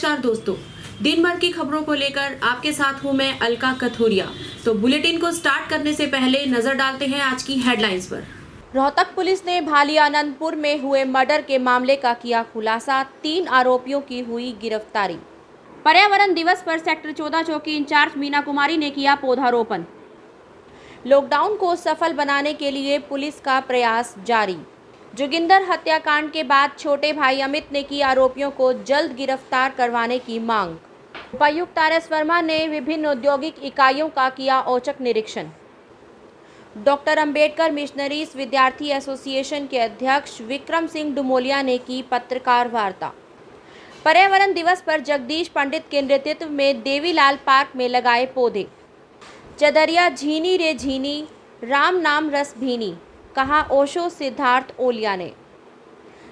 नमस्कार दोस्तों, दिन भर की खबरों को लेकर आपके साथ हूं मैं अलका कथोरिया। तो बुलेटिन को स्टार्ट करने से पहले नजर डालते हैं आज की हेडलाइंस पर। रोहतक पुलिस ने भाली आनंदपुर में हुए मर्डर के मामले का किया खुलासा, 3 आरोपियों की हुई गिरफ्तारी। पर्यावरण दिवस पर सेक्टर 14 चौकी इंचार्ज मीना कुमारी ने किया पौधारोपण। लॉकडाउन को सफल बनाने के लिए पुलिस का प्रयास जारी। जोगिंदर हत्याकांड के बाद छोटे भाई अमित ने की आरोपियों को जल्द गिरफ्तार करवाने की मांग। उपायुक्त आर.एस. वर्मा ने विभिन्न औद्योगिक इकाइयों का किया औचक निरीक्षण। डॉक्टर अंबेडकर मिशनरीज विद्यार्थी एसोसिएशन के अध्यक्ष विक्रम सिंह डुमोलिया ने की पत्रकार वार्ता। पर्यावरण दिवस पर जगदीश पंडित के नेतृत्व में देवीलाल पार्क में लगाए पौधे। चदरिया झीनी रे झीनी, राम नाम रस भीनी, कहा ओशो सिद्धार्थ ओलिया ने।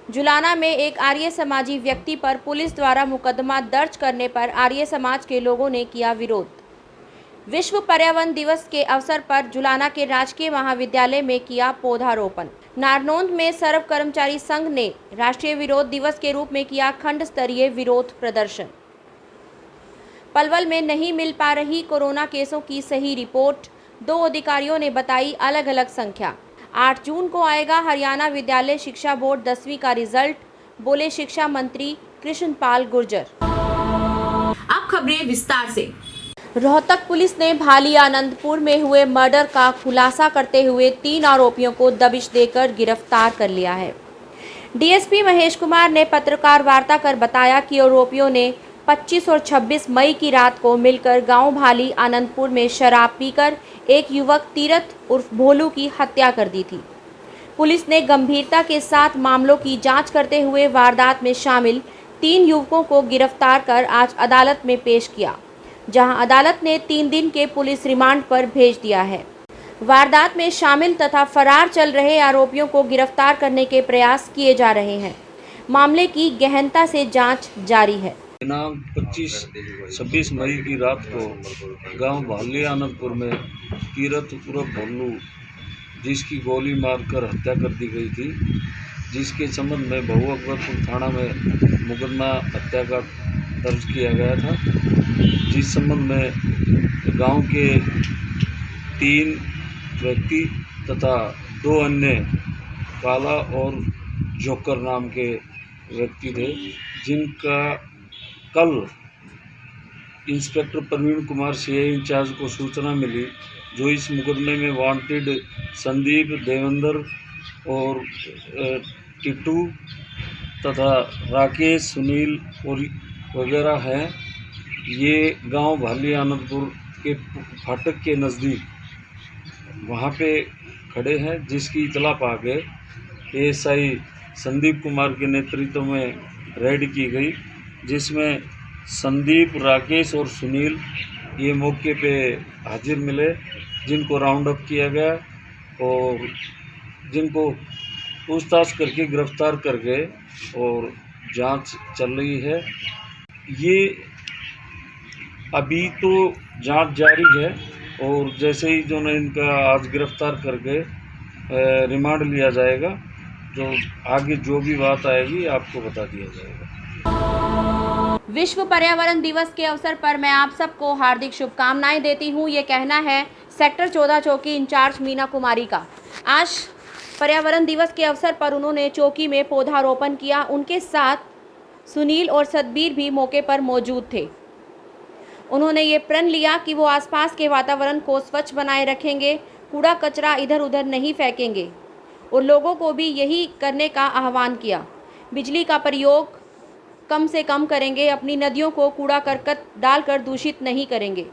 जुलाना में एक आर्य समाजी व्यक्ति पर पुलिस द्वारा मुकदमा दर्ज करने पर आर्य समाज के लोगों ने किया विरोध। विश्व पर्यावरण दिवस के अवसर पर जुलाना के राजकीय महाविद्यालय में किया पौधारोपण। नारनौंद में सर्व कर्मचारी संघ ने राष्ट्रीय विरोध दिवस के रूप में किया खंड स्तरीय विरोध प्रदर्शन। पलवल में नहीं मिल पा रही कोरोना केसों की सही रिपोर्ट, 2 अधिकारियों ने बताई अलग अलग संख्या। 8 जून को आएगा हरियाणा विद्यालय शिक्षा बोर्ड 10वीं का रिजल्ट, बोले शिक्षा मंत्री कृष्णपाल गुर्जर। अब खबरें विस्तार से। रोहतक पुलिस ने भाली आनंदपुर में हुए मर्डर का खुलासा करते हुए 3 आरोपियों को दबिश देकर गिरफ्तार कर लिया है। डीएसपी महेश कुमार ने पत्रकार वार्ता कर बताया कि आरोपियों ने 25 और 26 मई की रात को मिलकर गांव भाली आनंदपुर में शराब पीकर एक युवक तीरथ उर्फ भोलू की हत्या कर दी थी। पुलिस ने गंभीरता के साथ मामलों की जांच करते हुए वारदात में शामिल 3 युवकों को गिरफ्तार कर आज अदालत में पेश किया, जहां अदालत ने 3 दिन के पुलिस रिमांड पर भेज दिया है। वारदात में शामिल तथा फरार चल रहे आरोपियों को गिरफ्तार करने के प्रयास किए जा रहे हैं। मामले की गहनता से जांच जारी है। दिनांक 25-26 मई की रात को गांव भाली आनंदपुर में तीरथ उर्फ भोलू, जिसकी गोली मारकर हत्या कर दी गई थी, जिसके संबंध में बहु अकबरपुर थाना में मुकदमा हत्या का दर्ज किया गया था, जिस संबंध में गांव के 3 व्यक्ति तथा 2 अन्य काला और जोकर नाम के व्यक्ति थे, जिनका कल inspector Praveen Kumar CI incharge को सूचना मिली, जो इस मुकदमे में वांटेड संदीप, देवेंद्र और टिट्टू तथा राकेश, सुनील और वगैरह हैं। ये गांव भाली आनंदपुर के फाटक के नज़दीक वहाँ पे खड़े हैं, जिसकी इतला पाके एएसआई संदीप कुमार के नेतृत्व में रेड की गई, जिसमें संदीप, राकेश और सुनील ये मौके पे हाजिर मिले, जिनको राउंड अप किया गया और जिनको पूछताछ करके गिरफ्तार कर गए और जांच चल रही है। ये अभी तो जांच जारी है और जैसे ही जो ने इनका आज गिरफ्तार करके रिमांड लिया जाएगा, तो आगे जो भी बात आएगी आपको बता दिया जाएगा। विश्व पर्यावरण दिवस के अवसर पर मैं आप सबको हार्दिक शुभकामनाएं देती हूं, ये कहना है सेक्टर 14 चौकी इंचार्ज मीना कुमारी का। आज पर्यावरण दिवस के अवसर पर उन्होंने चौकी में पौधारोपण किया। उनके साथ सुनील और सतबीर भी मौके पर मौजूद थे। उन्होंने ये प्रण लिया कि वो आसपास के वातावरण को स्वच्छ बनाए रखेंगे, कूड़ा कचरा इधर उधर नहीं फेंकेंगे और लोगों को भी यही करने का आह्वान किया। बिजली का प्रयोग कम से कम करेंगे, अपनी नदियों को कूड़ा करकट डालकर दूषित नहीं करेंगे,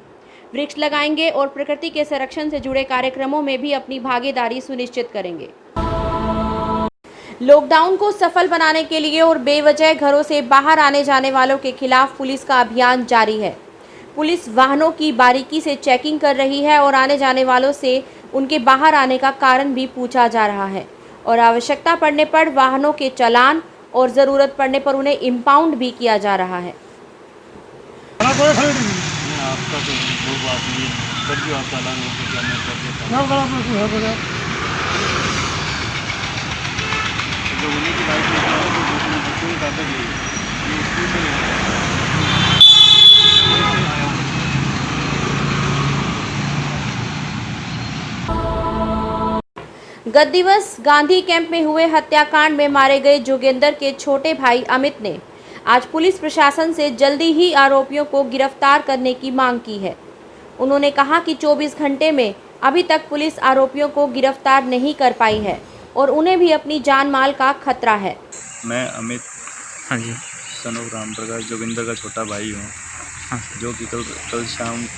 वृक्ष लगाएंगे और प्रकृति के संरक्षण से जुड़े कार्यक्रमों में भी अपनी भागीदारी सुनिश्चित करेंगे। लॉकडाउन को सफल बनाने के लिए और बेवजह घरों से बाहर आने जाने वालों के खिलाफ पुलिस का अभियान जारी है। पुलिस वाहनों की बारीकी से चेकिंग कर रही है और आने जाने वालों से उनके बाहर आने का कारण भी पूछा जा रहा है और आवश्यकता पड़ने पर वाहनों के चालान और ज़रूरत पड़ने पर उन्हें इम्पाउंड भी किया जा रहा है। आपका तो वो बात नहीं है, भी आप चालान जो उन्हीं की बाइक गत दिवस गांधी कैंप में हुए हत्याकांड में मारे गए जोगेंद्र के छोटे भाई अमित ने आज पुलिस प्रशासन से जल्दी ही आरोपियों को गिरफ्तार करने की मांग की है। उन्होंने कहा कि 24 घंटे में अभी तक पुलिस आरोपियों को गिरफ्तार नहीं कर पाई है और उन्हें भी अपनी जान माल का खतरा है। मैं अमित हाँ जी। सन ऑफ राम प्रकाश जोगिंदर का छोटा भाई हूँ। हाँ। जो कि कल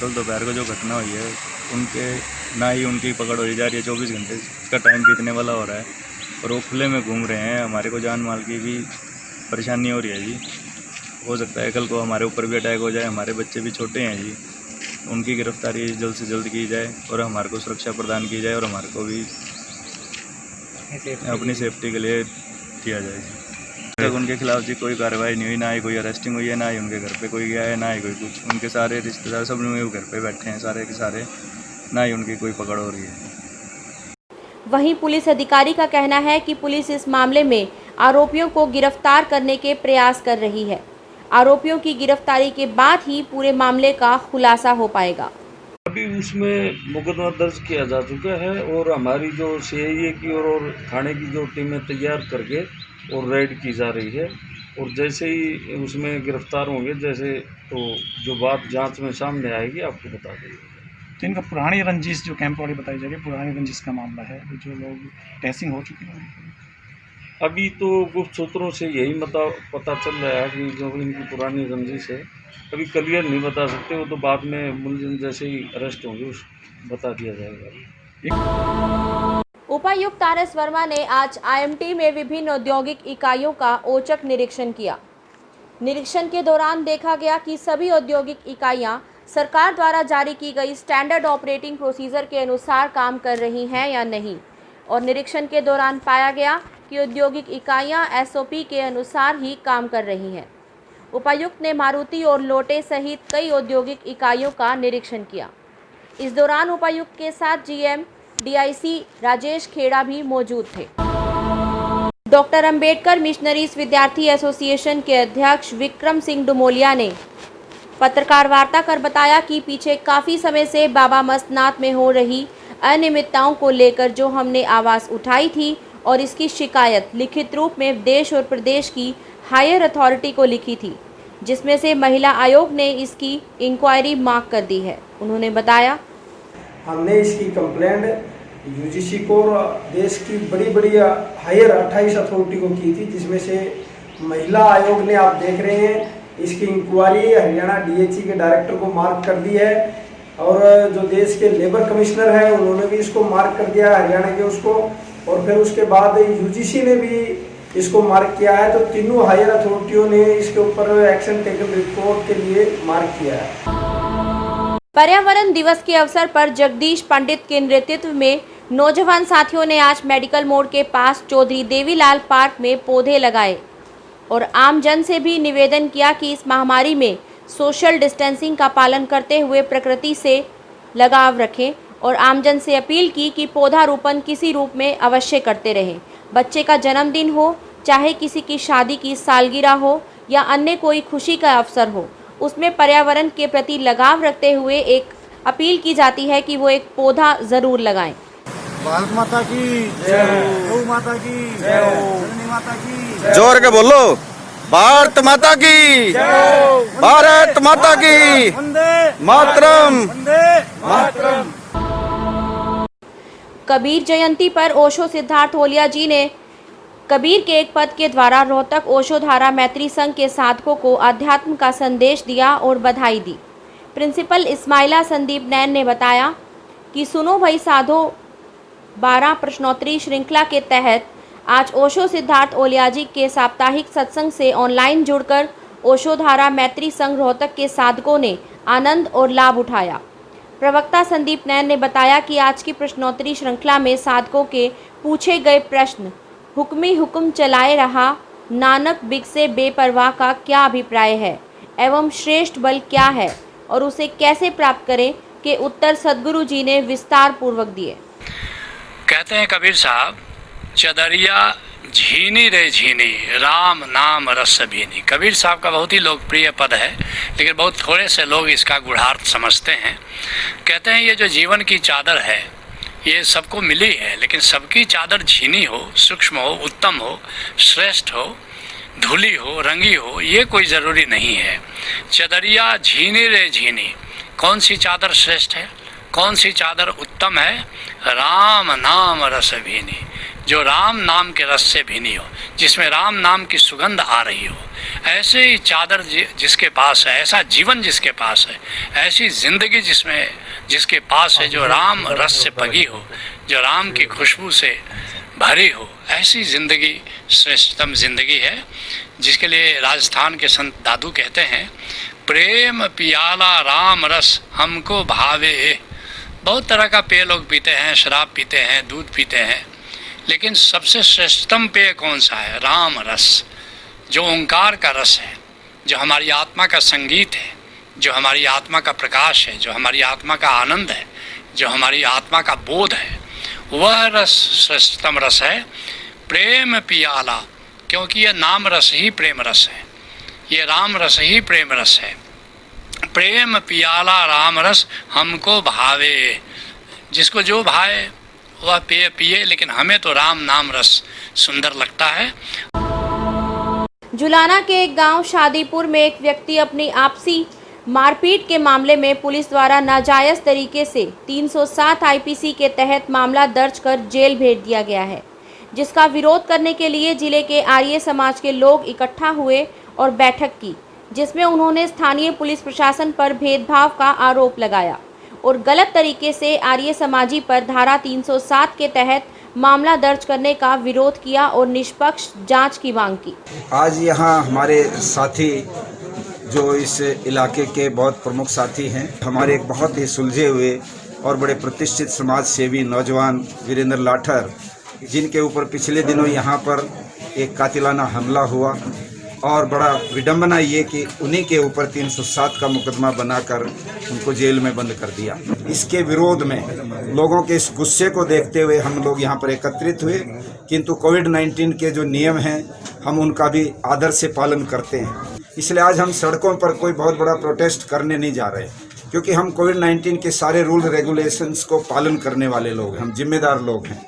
दोपहर को जो घटना हुई है, उनके ना ही उनकी पकड़ हो जा रही है। 24 घंटे का टाइम बीतने वाला हो रहा है और वो खुले में घूम रहे हैं। हमारे को जान माल की भी परेशानी हो रही है जी। हो सकता है कल को हमारे ऊपर भी अटैक हो जाए। हमारे बच्चे भी छोटे हैं जी। उनकी गिरफ्तारी जल्द से जल्द की जाए और हमारे को सुरक्षा प्रदान की जाए और हमारे को भी अपनी सेफ्टी के लिए किया जाए जी। तक उनके खिलाफ जी कोई कार्रवाई नहीं हुई, ना ही कोई अरेस्टिंग हुई है, ना ही उनके घर पे कोई गया है, ना ही कोई कुछ। उनके सारे रिश्तेदार सब लोग घर पे बैठे हैं सारे के सारे, ना ही उनकी कोई पकड़ हो रही है। वहीं पुलिस अधिकारी का कहना है कि पुलिस इस मामले में आरोपियों को गिरफ्तार करने के प्रयास कर रही है। आरोपियों की गिरफ्तारी के बाद ही पूरे मामले का खुलासा हो पाएगा। अभी उसमें मुकदमा दर्ज किया जा चुका है और हमारी जो सीआईए की और थाने की जो टीमें तैयार करके और रेड की जा रही है और जैसे ही उसमें गिरफ्तार होंगे जैसे तो जो बात जांच में सामने आएगी आपको बता देंगे। तो इनका पुरानी रंजिश जो कैंप वाली बताई जाएगी, पुरानी रंजिश का मामला है, जो लोग टेस्टिंग हो चुकी है। अभी तो गुप्त सूत्रों से यही पता चल रहा है कि जो इनकी पुरानी रंजिश है। अभी क्लियर नहीं बता सकते, वो तो बाद में मुलजिम जैसे ही अरेस्ट होंगे उस बता दिया जाएगा। उपायुक्त आर.एस. वर्मा ने आज आईएमटी में विभिन्न औद्योगिक इकाइयों का औचक निरीक्षण किया। निरीक्षण के दौरान देखा गया कि सभी औद्योगिक इकाइयां सरकार द्वारा जारी की गई स्टैंडर्ड ऑपरेटिंग प्रोसीजर के अनुसार काम कर रही हैं या नहीं, और निरीक्षण के दौरान पाया गया कि औद्योगिक इकाइयां एसओपी के अनुसार ही काम कर रही हैं। उपायुक्त ने मारुति और लोटे सहित कई औद्योगिक इकाइयों का निरीक्षण किया। इस दौरान उपायुक्त के साथ जीएम डीआईसी राजेश खेड़ा भी मौजूद थे। डॉक्टर अंबेडकर मिशनरीज विद्यार्थी एसोसिएशन के अध्यक्ष विक्रम सिंह डुमोलिया ने पत्रकार वार्ता कर बताया कि पीछे काफ़ी समय से बाबा मस्तनाथ में हो रही अनियमितताओं को लेकर जो हमने आवाज़ उठाई थी और इसकी शिकायत लिखित रूप में देश और प्रदेश की हायर अथॉरिटी को लिखी थी, जिसमें से महिला आयोग ने इसकी इंक्वायरी मांग कर दी है। उन्होंने बताया, हमने इसकी कंप्लेंट यूजीसी को और देश की बड़ी बड़ी हायर 28 अथॉरिटी को की थी, जिसमें से महिला आयोग ने आप देख रहे हैं इसकी इंक्वायरी हरियाणा डीएचई के डायरेक्टर को मार्क कर दी है और जो देश के लेबर कमिश्नर हैं उन्होंने भी इसको मार्क कर दिया हरियाणा के उसको, और फिर उसके बाद यूजीसी ने भी इसको मार्क किया है। तो तीनों हायर अथॉरिटियों ने इसके ऊपर एक्शन टेकन रिपोर्ट के लिए मार्क किया है। पर्यावरण दिवस के अवसर पर जगदीश पंडित के नेतृत्व में नौजवान साथियों ने आज मेडिकल मोड़ के पास चौधरी देवीलाल पार्क में पौधे लगाए और आम जन से भी निवेदन किया कि इस महामारी में सोशल डिस्टेंसिंग का पालन करते हुए प्रकृति से लगाव रखें और आमजन से अपील की कि पौधारोपण किसी रूप में अवश्य करते रहें। बच्चे का जन्मदिन हो, चाहे किसी की शादी की सालगिरह हो या अन्य कोई खुशी का अवसर हो, उसमें पर्यावरण के प्रति लगाव रखते हुए एक अपील की जाती है कि वो एक पौधा ज़रूर लगाएं। भारत माता की जय हो, गौ माता की जय हो, जननी माता की जय हो। जोर के बोलो, भारत माता की जय हो, भारत माता की वंदे मातरम, वंदे मातरम। कबीर जयंती पर ओशो सिद्धार्थ ओलिया जी ने कबीर के एक पद के द्वारा रोहतक ओशो धारा मैत्री संघ के साधकों को अध्यात्म का संदेश दिया और बधाई दी। प्रिंसिपल इस्माइला संदीप नैन ने बताया कि सुनो भाई साधो 12 प्रश्नोत्तरी श्रृंखला के तहत आज ओशो सिद्धार्थ ओलिया जी के साप्ताहिक सत्संग से ऑनलाइन जुड़कर ओशो धारा मैत्री संघ रोहतक के साधकों ने आनंद और लाभ उठाया। प्रवक्ता संदीप नैन ने बताया कि आज की प्रश्नोत्तरी श्रृंखला में साधकों के पूछे गए प्रश्न, हुक्मी हुक्म चलाए रहा नानक बिग से बेपरवाह का क्या अभिप्राय है एवं श्रेष्ठ बल क्या है और उसे कैसे प्राप्त करें, के उत्तर सदगुरु जी ने विस्तार पूर्वक दिए। कहते हैं कबीर साहब, चदरिया झीनी रे झीनी राम नाम रस भीनी। कबीर साहब का बहुत ही लोकप्रिय पद है, लेकिन बहुत थोड़े से लोग इसका गूढ़ार्थ समझते हैं। कहते हैं ये जो जीवन की चादर है, ये सबको मिली है, लेकिन सबकी चादर झीनी हो, सूक्ष्म हो, उत्तम हो, श्रेष्ठ हो, धुली हो, रंगी हो, ये कोई ज़रूरी नहीं है। चदरिया झीनी रे झीनी, कौन सी चादर श्रेष्ठ है, कौन सी चादर उत्तम है? राम नाम रस भीनी, जो राम नाम के रस से भीनी हो, जिसमें राम नाम की सुगंध आ रही हो। ऐसे ही चादर जिसके पास है, ऐसा जीवन जिसके पास है, ऐसी ज़िंदगी जिसके पास है, जो राम रस से पगी हो, जो राम की खुशबू से भरी हो, ऐसी ज़िंदगी श्रेष्ठतम ज़िंदगी है, जिसके लिए राजस्थान के संत दादू कहते हैं, प्रेम पियाला राम रस हमको भावे। बहुत तरह का पेय लोग पीते हैं, शराब पीते हैं, दूध पीते हैं, लेकिन सबसे श्रेष्ठतम पेय कौन सा है? राम रस, जो ओंकार का रस है, जो हमारी आत्मा का संगीत है, जो हमारी आत्मा का प्रकाश है, जो हमारी आत्मा का आनंद है, जो हमारी आत्मा का बोध है, वह रस श्रेष्ठतम रस है। प्रेम पियाला, क्योंकि यह नाम रस ही प्रेम रस है, ये राम रस ही प्रेम रस है। प्रेम पियाला राम रस हमको भावे, जिसको जो भाए वह पेय पिए, लेकिन हमें तो राम नाम रस सुंदर लगता है। जुलाना के एक गांव शादीपुर में एक व्यक्ति अपनी आपसी मारपीट के मामले में पुलिस द्वारा नाजायज़ तरीके से 307 आईपीसी के तहत मामला दर्ज कर जेल भेज दिया गया है, जिसका विरोध करने के लिए जिले के आर्य समाज के लोग इकट्ठा हुए और बैठक की, जिसमें उन्होंने स्थानीय पुलिस प्रशासन पर भेदभाव का आरोप लगाया और गलत तरीके से आर्य समाजी पर धारा 307 के तहत मामला दर्ज करने का विरोध किया और निष्पक्ष जांच की मांग की। आज यहाँ हमारे साथी जो इस इलाके के बहुत प्रमुख साथी हैं, हमारे एक बहुत ही सुलझे हुए और बड़े प्रतिष्ठित समाज सेवी नौजवान वीरेंद्र लाठर, जिनके ऊपर पिछले दिनों यहाँ पर एक कातिलाना हमला हुआ और बड़ा विडंबना ये कि उन्हीं के ऊपर 307 का मुकदमा बनाकर उनको जेल में बंद कर दिया। इसके विरोध में लोगों के इस गुस्से को देखते हुए हम लोग यहाँ पर एकत्रित हुए, किंतु कोविड-19 के जो नियम हैं हम उनका भी आदर से पालन करते हैं। इसलिए आज हम सड़कों पर कोई बहुत बड़ा प्रोटेस्ट करने नहीं जा रहे, क्योंकि हम कोविड-19 के सारे रूल रेगुलेशंस को पालन करने वाले लोग हैं, हम जिम्मेदार लोग हैं।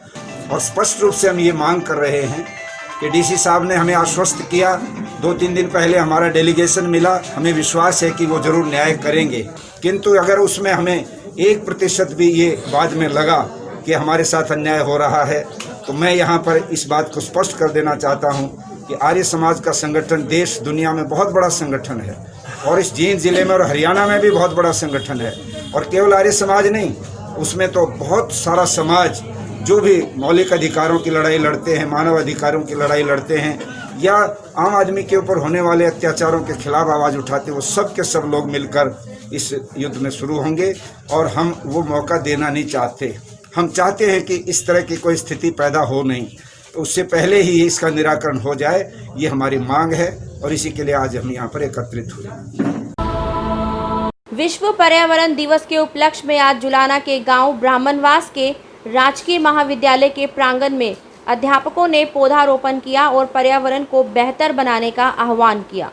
और स्पष्ट रूप से हम ये मांग कर रहे हैं कि डीसी साहब ने हमें आश्वस्त किया, 2-3 दिन पहले हमारा डेलीगेशन मिला, हमें विश्वास है कि वो ज़रूर न्याय करेंगे, किंतु अगर उसमें हमें 1% भी ये बाद में लगा कि हमारे साथ अन्याय हो रहा है, तो मैं यहाँ पर इस बात को स्पष्ट कर देना चाहता हूँ कि आर्य समाज का संगठन देश दुनिया में बहुत बड़ा संगठन है और इस जींद जिले में और हरियाणा में भी बहुत बड़ा संगठन है। और केवल आर्य समाज नहीं, उसमें तो बहुत सारा समाज जो भी मौलिक अधिकारों की लड़ाई लड़ते हैं, मानव अधिकारों की लड़ाई लड़ते हैं या आम आदमी के ऊपर होने वाले अत्याचारों के खिलाफ आवाज़ उठाते हैं, वो सब के सब लोग मिलकर इस युद्ध में शुरू होंगे। और हम वो मौका देना नहीं चाहते, हम चाहते हैं कि इस तरह की कोई स्थिति पैदा हो नहीं, तो उससे पहले ही इसका निराकरण हो जाए, ये हमारी मांग है और इसी के लिए आज हम यहाँ पर एकत्रित हुए। विश्व पर्यावरण दिवस के उपलक्ष्य में आज जुलाना के गांव ब्राह्मणवास के राजकीय महाविद्यालय के प्रांगण में अध्यापकों ने पौधारोपण किया और पर्यावरण को बेहतर बनाने का आह्वान किया।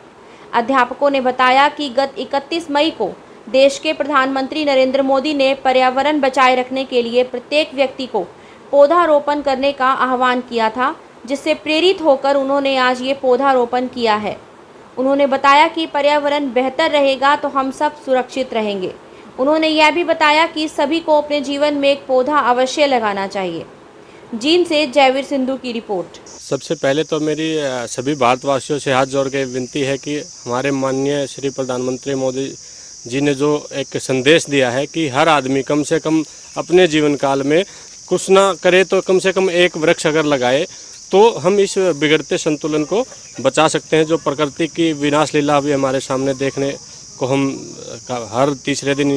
अध्यापकों ने बताया कि गत 31 मई को देश के प्रधानमंत्री नरेंद्र मोदी ने पर्यावरण बचाए रखने के लिए प्रत्येक व्यक्ति को पौधारोपण करने का आह्वान किया था, जिससे प्रेरित होकर उन्होंने आज ये पौधारोपण किया है। उन्होंने बताया कि पर्यावरण बेहतर रहेगा तो हम सब सुरक्षित रहेंगे। उन्होंने यह भी बताया कि सभी को अपने जीवन में एक पौधा अवश्य लगाना चाहिए। जींद से जयवीर सिंधु की रिपोर्ट। सबसे पहले तो मेरी सभी भारतवासियों से हाथ जोड़ के विनती है कि हमारे माननीय श्री प्रधानमंत्री मोदी जी ने जो एक संदेश दिया है कि हर आदमी कम से कम अपने जीवन काल में कुछ ना करे तो कम से कम एक वृक्ष अगर लगाए तो हम इस बिगड़ते संतुलन को बचा सकते हैं। जो प्रकृति की विनाश लीला अभी हमारे सामने देखने को हम हर तीसरे दिन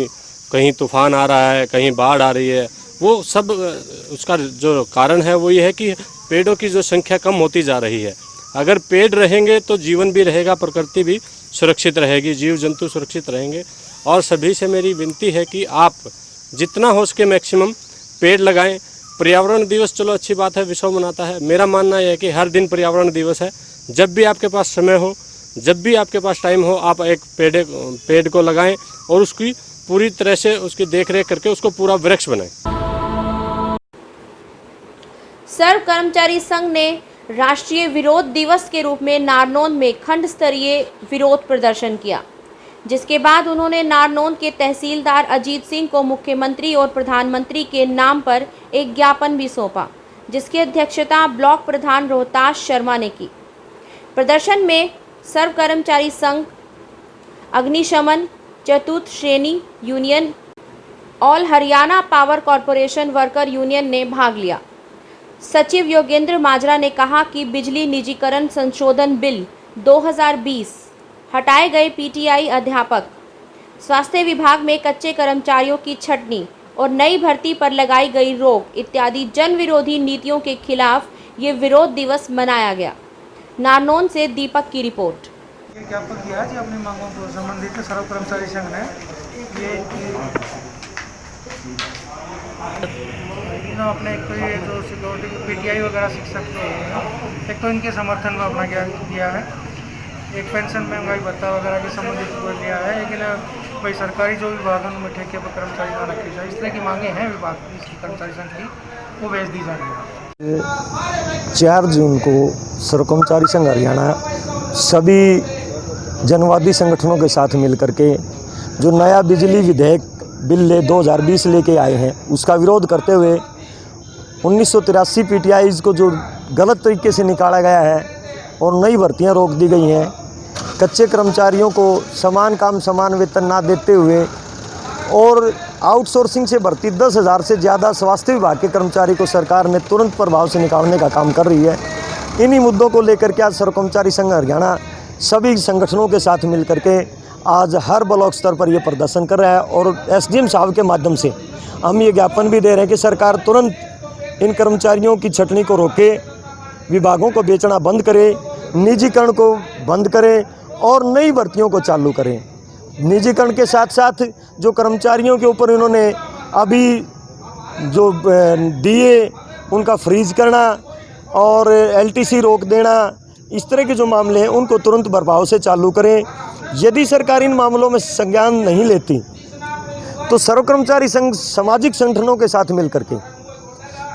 कहीं तूफान आ रहा है, कहीं बाढ़ आ रही है, वो सब उसका जो कारण है वो ये है कि पेड़ों की जो संख्या कम होती जा रही है। अगर पेड़ रहेंगे तो जीवन भी रहेगा, प्रकृति भी सुरक्षित रहेगी, जीव जंतु सुरक्षित रहेंगे। और सभी से मेरी विनती है कि आप जितना हो सके मैक्सिमम पेड़ लगाएं। पर्यावरण दिवस चलो अच्छी बात है, विश्व मनाता है। मेरा मानना यह है कि हर दिन पर्यावरण दिवस है। जब भी आपके पास समय हो, जब भी आपके पास टाइम हो, आप एक पेड़ को लगाएं और उसकी पूरी तरह से उसकी देखरेख करके उसको पूरा वृक्ष बनाएं। सर्व कर्मचारी संघ ने राष्ट्रीय विरोध दिवस के रूप में नारनौंद में खंड स्तरीय विरोध प्रदर्शन किया, जिसके बाद उन्होंने नारनौंद के तहसीलदार अजीत सिंह को मुख्यमंत्री और प्रधानमंत्री के नाम पर एक ज्ञापन भी सौंपा, जिसकी अध्यक्षता ब्लॉक प्रधान रोहताश शर्मा ने की। प्रदर्शन में सर्व कर्मचारी संघ, अग्निशमन, चतुर्थ श्रेणी union, all Haryana power corporation worker union ने भाग लिया। सचिव योगेंद्र माजरा ने कहा कि बिजली निजीकरण संशोधन बिल 2020, हटाए गए पीटीआई अध्यापक, स्वास्थ्य विभाग में कच्चे कर्मचारियों की छटनी और नई भर्ती पर लगाई गई रोक इत्यादि जन विरोधी नीतियों के खिलाफ ये विरोध दिवस मनाया गया। नारनौंद से दीपक की रिपोर्ट। ये ज्ञापन दिया जी अपनी मांगों को संबंधित सर्व कर्मचारी संघ ने ये अपने एक तो ये जो सिक्योरिटी पीटीआई वगैरह शिक्षक जो हैं, एक तो इनके समर्थन में अपना ज्ञान दिया है, एक पेंशन महंगाई भत्ता वगैरह के संबंधित दिया है, लेकिन भाई सरकारी जो विभागों में ठेके पर कर्मचारी ना रखे जाए, इस तरह की मांगे हैं विभाग की कर्मचारी संघ की, वो भेज दी जाएंगी। 4 जून को सर्व कर्मचारी संघ हरियाणा सभी जनवादी संगठनों के साथ मिलकर के जो नया बिजली विधेयक बिल 2020 लेके आए हैं, उसका विरोध करते हुए 1983 पीटीआईज को जो गलत तरीके से निकाला गया है और नई भर्तियां रोक दी गई हैं, कच्चे कर्मचारियों को समान काम समान वेतन ना देते हुए और आउटसोर्सिंग से भर्ती 10,000 से ज़्यादा स्वास्थ्य विभाग के कर्मचारी को सरकार ने तुरंत प्रभाव से निकालने का काम कर रही है। इन्हीं मुद्दों को लेकर के आज सर्व कर्मचारी संघ हरियाणा सभी संगठनों के साथ मिलकर के आज हर ब्लॉक स्तर पर ये प्रदर्शन कर रहा है और एसडीएम साहब के माध्यम से हम ये ज्ञापन भी दे रहे हैं कि सरकार तुरंत इन कर्मचारियों की छटनी को रोके, विभागों को बेचना बंद करे, निजीकरण को बंद करे और नई भर्तियों को चालू करें। निजीकरण के साथ साथ जो कर्मचारियों के ऊपर इन्होंने अभी जो दिए उनका फ्रीज करना और एलटीसी रोक देना, इस तरह के जो मामले हैं उनको तुरंत प्रभाव से चालू करें। यदि सरकार इन मामलों में संज्ञान नहीं लेती तो सर्व कर्मचारी संघ सामाजिक संगठनों के साथ मिलकर के,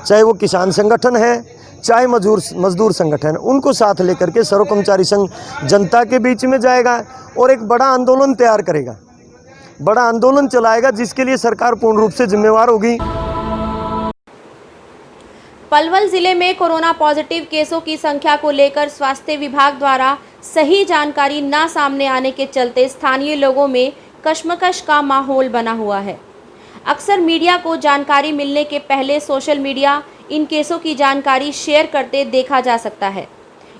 चाहे वो किसान संगठन है चाहे मजदूर संगठन, उनको साथ लेकर के सर्व कर्मचारी संघ जनता के बीच में जाएगा और एक बड़ा आंदोलन तैयार करेगा, बड़ा आंदोलन चलाएगा, जिसके लिए सरकार पूर्ण रूप से जिम्मेवार होगी। पलवल जिले में कोरोना पॉजिटिव केसों की संख्या को लेकर स्वास्थ्य विभाग द्वारा सही जानकारी न सामने आने के चलते स्थानीय लोगों में कश्मकश का माहौल बना हुआ है। अक्सर मीडिया को जानकारी मिलने के पहले सोशल मीडिया इन केसों की जानकारी शेयर करते देखा जा सकता है।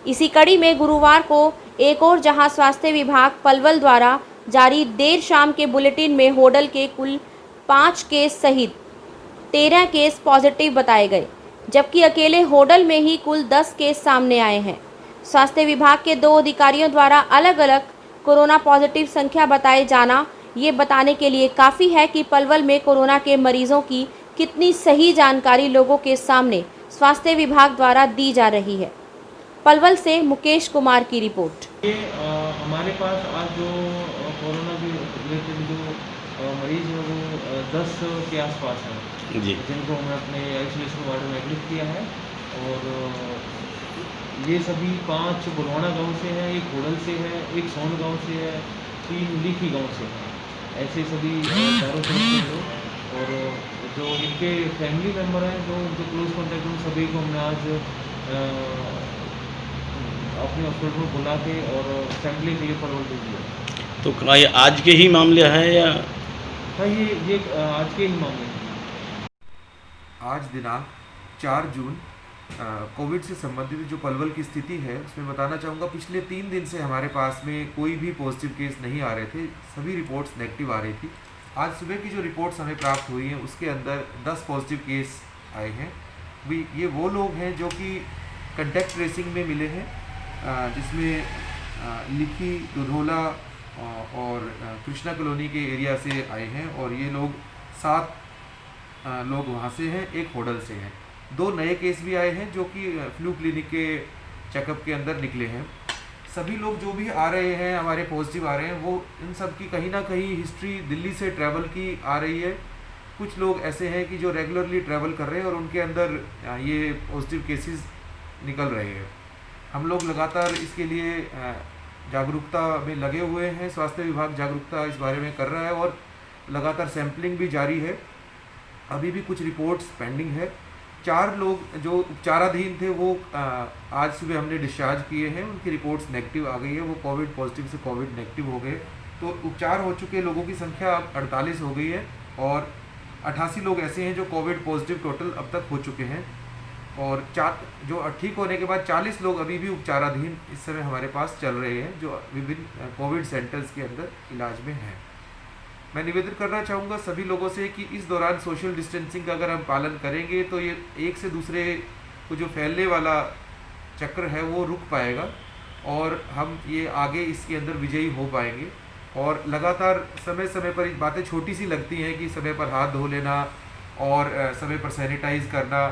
इसी कड़ी में गुरुवार को एक और जहां स्वास्थ्य विभाग पलवल द्वारा जारी देर शाम के बुलेटिन में होडल के कुल 5 केस सहित 13 केस पॉजिटिव बताए गए, जबकि अकेले होडल में ही कुल 10 केस सामने आए हैं। स्वास्थ्य विभाग के 2 अधिकारियों द्वारा अलग अलग कोरोना पॉजिटिव संख्या बताए जाना ये बताने के लिए काफ़ी है कि पलवल में कोरोना के मरीजों की कितनी सही जानकारी लोगों के सामने स्वास्थ्य विभाग द्वारा दी जा रही है। पलवल से मुकेश कुमार की रिपोर्ट। हमारे पास आज जो कोरोना के रिलेटेड जो मरीज है वो 10 के आसपास हैं जी, जिनको हमने अपने आइसोलेशन वार्ड में एडमिट किया है और ये सभी 5 बुलवाना गांव से हैं, 1 होडल से है, 1 सोन गांव से है, 3 लीखी गांव से है। ऐसे सभी चारों तरफ से लोग और जो इनके फैमिली मेम्बर हैं जो क्लोज कॉन्टैक्ट में सभी को हमने आज अपने हॉस्पिटल में बुला के और सैम्पलिंग के लिए फॉरवर्ड दे दिया। तो ये आज के ही मामले हैं या? हाँ, ये आज के ही मामले हैं। आज दिनांक 4 जून कोविड से संबंधित जो पलवल की स्थिति है उसमें बताना चाहूँगा, पिछले 3 दिन से हमारे पास में कोई भी पॉजिटिव केस नहीं आ रहे थे, सभी रिपोर्ट्स नेगेटिव आ रही थी। आज सुबह की जो रिपोर्ट्स हमें प्राप्त हुई हैं उसके अंदर 10 पॉजिटिव केस आए हैं। ये वो लोग हैं जो कि कंटैक्ट ट्रेसिंग में मिले हैं, जिसमें लिखी, दुधोला और कृष्णा कॉलोनी के एरिया से आए हैं और ये लोग 7 लोग वहाँ से हैं, 1 होडल से हैं। 2 नए केस भी आए हैं जो कि फ्लू क्लिनिक के चेकअप के अंदर निकले हैं। सभी लोग जो भी आ रहे हैं हमारे पॉजिटिव आ रहे हैं वो इन सब की कहीं ना कहीं हिस्ट्री दिल्ली से ट्रैवल की आ रही है कुछ लोग ऐसे हैं कि जो रेगुलरली ट्रैवल कर रहे हैं और उनके अंदर ये पॉजिटिव केसेस निकल रहे हैं। हम लोग लगातार इसके लिए जागरूकता में लगे हुए हैं। स्वास्थ्य विभाग जागरूकता इस बारे में कर रहा है और लगातार सैंपलिंग भी जारी है। अभी भी कुछ रिपोर्ट्स पेंडिंग है। 4 लोग जो उपचाराधीन थे वो आज सुबह हमने डिस्चार्ज किए हैं, उनकी रिपोर्ट्स नेगेटिव आ गई है, वो कोविड पॉजिटिव से कोविड नेगेटिव हो गए। तो उपचार हो चुके लोगों की संख्या अब 48 हो गई है और 88 लोग ऐसे हैं जो कोविड पॉजिटिव टोटल अब तक हो चुके हैं और जो ठीक होने के बाद 40 लोग अभी भी उपचाराधीन इस समय हमारे पास चल रहे हैं जो विभिन्न कोविड सेंटर्स के अंदर इलाज में हैं। मैं निवेदन करना चाहूँगा सभी लोगों से कि इस दौरान सोशल डिस्टेंसिंग का अगर हम पालन करेंगे तो ये एक से दूसरे को जो फैलने वाला चक्र है वो रुक पाएगा और हम ये आगे इसके अंदर विजयी हो पाएंगे। और लगातार समय समय पर बातें छोटी सी लगती हैं कि समय पर हाथ धो लेना और समय पर सैनिटाइज करना,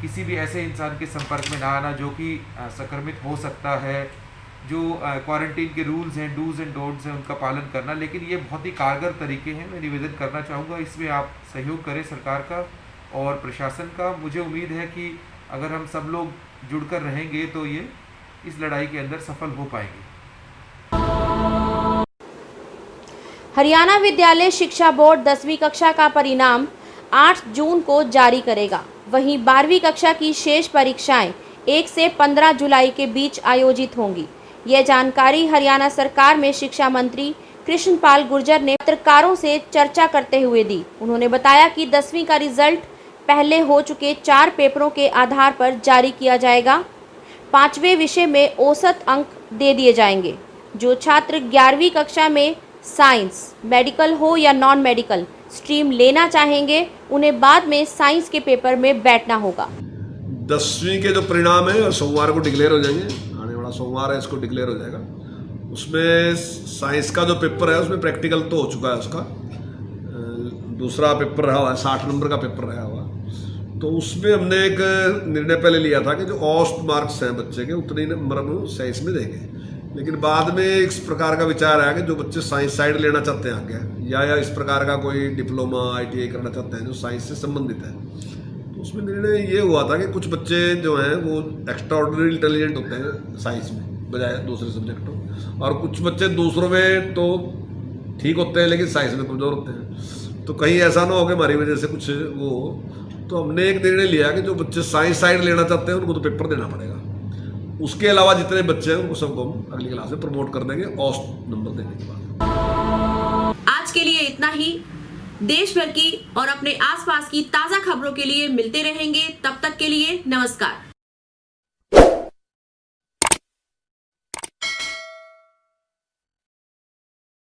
किसी भी ऐसे इंसान के संपर्क में ना आना जो कि संक्रमित हो सकता है, जो क्वारंटीन के रूल्स हैं, डूज एंड डोंट्स हैं, उनका पालन करना। लेकिन ये बहुत ही कारगर तरीके हैं। मैं निवेदन करना चाहूँगा इसमें आप सहयोग करें सरकार का और प्रशासन का। मुझे उम्मीद है कि अगर हम सब लोग जुड़कर रहेंगे तो ये इस लड़ाई के अंदर सफल हो पाएंगे। हरियाणा विद्यालय शिक्षा बोर्ड 10वीं कक्षा का परिणाम 8 जून को जारी करेगा। वहीं 12वीं कक्षा की शेष परीक्षाएं 1 से 15 जुलाई के बीच आयोजित होंगी। यह जानकारी हरियाणा सरकार में शिक्षा मंत्री कृष्णपाल गुर्जर ने पत्रकारों से चर्चा करते हुए दी। उन्होंने बताया कि 10वीं का रिजल्ट पहले हो चुके 4 पेपरों के आधार पर जारी किया जाएगा। 5वें विषय में औसत अंक दे दिए जाएंगे। जो छात्र 11वीं कक्षा में साइंस, मेडिकल हो या नॉन मेडिकल स्ट्रीम लेना चाहेंगे, उन्हें बाद में साइंस के पेपर में बैठना होगा। 10वीं के जो परिणाम है सोमवार को डिक्लेयर हो जाएंगे। आने वाला सोमवार है, इसको डिक्लेयर हो जाएगा। उसमें साइंस का जो पेपर है उसमें प्रैक्टिकल तो हो चुका है, उसका दूसरा पेपर रहा हुआ है, 60 नंबर का पेपर रहा हुआ। तो उसमें हमने एक निर्णय पहले लिया था कि जो औसत मार्क्स हैं बच्चे के उतने नंबर हम साइंस में देंगे। लेकिन बाद में इस प्रकार का विचार आया कि जो बच्चे साइंस साइड लेना चाहते हैं आगे या इस प्रकार का कोई डिप्लोमा ITI करना चाहते हैं जो साइंस से संबंधित है, तो उसमें निर्णय ये हुआ था कि कुछ बच्चे जो हैं वो एक्स्ट्रा ऑर्डिनरी इंटेलिजेंट होते हैं साइंस में बजाय दूसरे सब्जेक्टों, और कुछ बच्चे दूसरों में तो ठीक होते हैं लेकिन साइंस में कमज़ोर होते हैं। तो कहीं ऐसा ना हो कि हमारी वजह से कुछ वो, तो हमने एक निर्णय लिया कि जो बच्चे साइंस साइड लेना चाहते हैं उनको तो पेपर देना पड़ेगा। उसके अलावा जितने बच्चे हैं उनको सबको हम अगली क्लास में प्रमोट कर देंगे औसत नंबर देने के बाद। आज के लिए इतना ही। देश भर की और अपने आसपास की ताज़ा खबरों के लिए मिलते रहेंगे। तब तक के लिए नमस्कार।